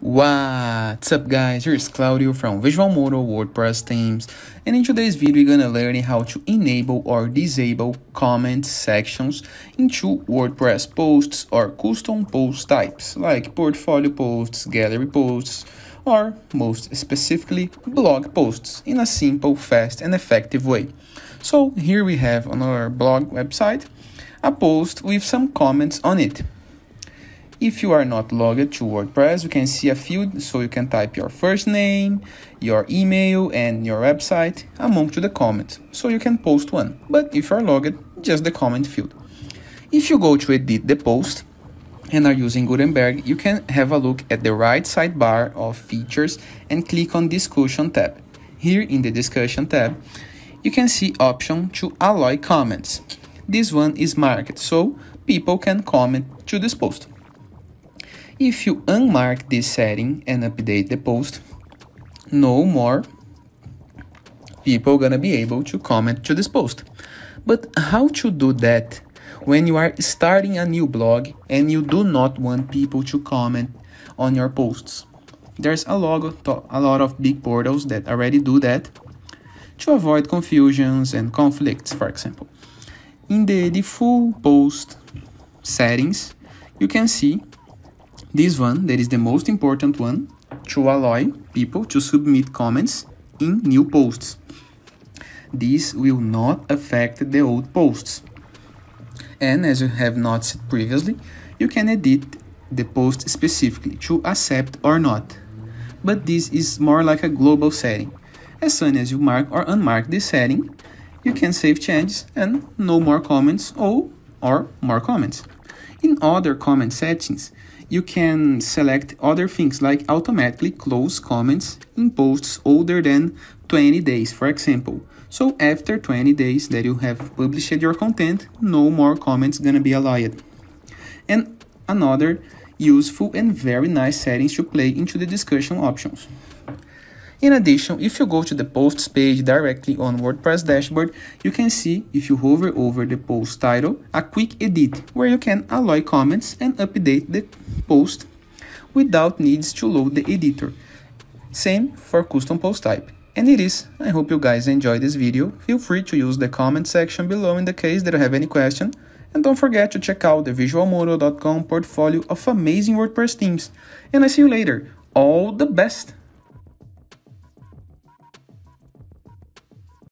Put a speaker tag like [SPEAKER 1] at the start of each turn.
[SPEAKER 1] What's up guys, here's Claudio from Visual Modo WordPress themes, and in today's video we're gonna learn how to enable or disable comment sections into WordPress posts or custom post types like portfolio posts, gallery posts, or most specifically blog posts in a simple, fast and effective way. So here we have on our blog website a post with some comments on it. If you are not logged to WordPress, you can see a field, so you can type your first name, your email, and your website among the comments, so you can post one. But if you are logged, just the comment field. If you go to edit the post and are using Gutenberg, you can have a look at the right sidebar of features and click on Discussion tab. Here in the Discussion tab, you can see option to allow comments. This one is marked, so people can comment to this post. If you unmark this setting and update the post, no more people gonna be able to comment to this post. But how to do that when you are starting a new blog and you do not want people to comment on your posts? There's a lot of big portals that already do that to avoid confusions and conflicts, for example. In the full post settings, you can see this one, that is the most important one, to allow people to submit comments in new posts. This will not affect the old posts. And as you have noticed previously, you can edit the post specifically to accept or not. But this is more like a global setting. As soon as you mark or unmark this setting, you can save changes and no more comments or more comments. In other comment settings, you can select other things like automatically close comments in posts older than 20 days, for example. So after 20 days that you have published your content, no more comments gonna be allowed. And another useful and very nice settings to play into the discussion options. In addition, if you go to the posts page directly on WordPress dashboard, you can see, if you hover over the post title, a quick edit where you can allow comments and update the post without needs to load the editor. Same for custom post type. And it is. I hope you guys enjoyed this video. Feel free to use the comment section below in the case that you have any question. And don't forget to check out the visualmodo.com portfolio of amazing WordPress themes. And I see you later. All the best!